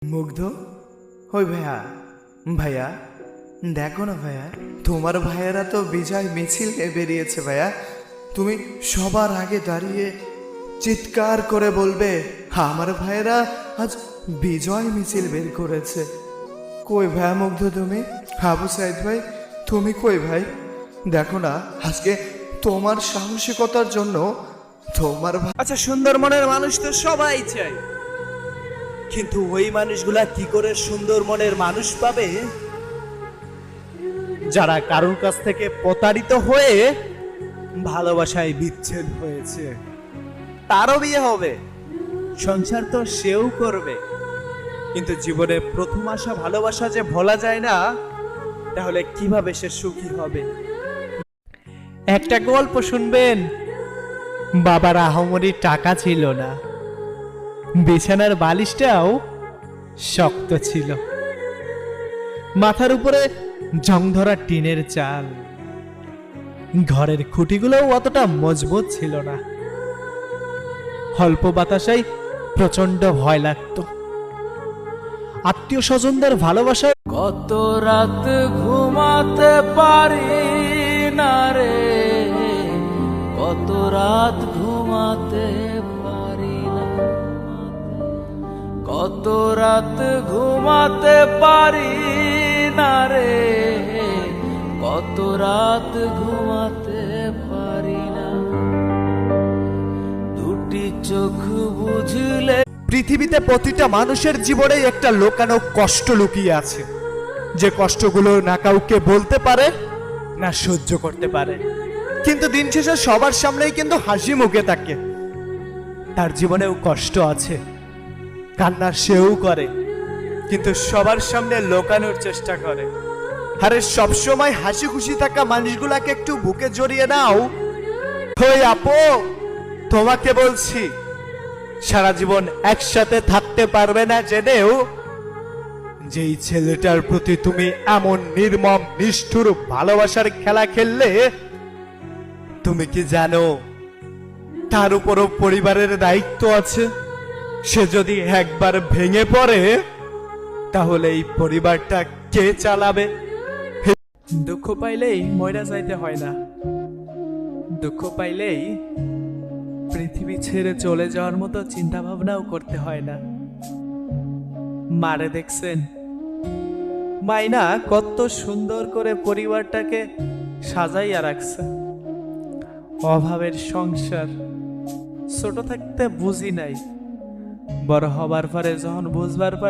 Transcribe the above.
মুগ্ধ, ওই ভাইয়া ভাইয়া দেখো না ভাইয়া, তোমার ভাইয়েরা তো বিজয় মিছিল নিয়ে বেরিয়েছে ভাইয়া। তুমি সবার আগে দাঁড়িয়ে চিৎকার করে বলবে আমার ভাইয়েরা আজ বিজয় মিছিল বের করেছে। কই ভাইয়া মুগ্ধ তুমি? আবু সাইদ ভাই তুমি কই ভাই? দেখো না আজকে তোমার সাহসিকতার জন্য তোমার আচ্ছা, সুন্দর মনের মানুষ তো সবাই চাই, কিন্তু ওই মানুষগুলা কি করে সুন্দর মনের মানুষ পাবে যারা কারোর কাছ থেকে প্রতারিত হয়ে ভালোবাসায় বিচ্ছেদ হয়েছে? তারও বিয়ে হবে, সংসার তো সেও করবে, কিন্তু জীবনে প্রথম আসা ভালোবাসা যে ভোলা যায় না, তাহলে কিভাবে সে সুখী হবে? একটা গল্প শুনবেন। বাবার আহামরি টাকা ছিল না, বিছানার বালিশটাও শক্ত ছিল, মাথার উপরে জং ধরা টিনের চাল, ঘরের খুঁটিগুলোও অতটা মজবুত ছিল না। অল্প বাতাসাই প্রচন্ড ভয় লাগতো। আত্মীয় স্বজনদের ভালোবাসায় কত রাত ঘুমাতে পারি না রে, কত রাত ঘুমাতে পারি না, কত রাত ঘুমাতে পারি না রে, কত রাত ঘুমাতে পারি না, দুটি চোখ বুঝলে। পৃথিবীতে প্রতিটা মানুষের জীবনে একটা লোকানো কষ্ট লুকিয়ে আছে, যে কষ্টগুলো না কাউকে বলতে পারে না সহ্য করতে পারে, কিন্তু দিন শেষে সবার সামনেই কিন্তু হাসি মুখে থাকে। তার জীবনেও কষ্ট আছে, কান্না সেও করে, কিন্তু সবার সামনে লোকানোর চেষ্টা করে। আরে সবসময় হাসি খুশি থাকা মানুষগুলাকে একটু বুকে জড়িয়ে নাও। ওই আপু, তোমাকে বলছি, সারা জীবন একসাথে থাকতে পারবে না জেনেও যেই ছেলেটার প্রতি তুমি এমন নির্মম নিষ্ঠুর ভালোবাসার খেলা খেললে, তুমি কি জানো তার উপরও পরিবারের দায়িত্ব আছে? সে যদি একবার ভেঙে পড়ে তাহলে এই পরিবারটা কে চালাবে? দুঃখ পাইলেই ময়রা যাইতে হয় না, দুঃখ পাইলেই পৃথিবী ছেড়ে চলে যাওয়ার মতো চিন্তা ভাবনাও করতে হয় না। মারে দেখছেন, মাইনা কত সুন্দর করে পরিবারটাকে সাজাইয়া রাখছে। অভাবের সংসার, ছোট থাকতে বুঝি নাই, বড় হবার পরে যখন বুঝবার পর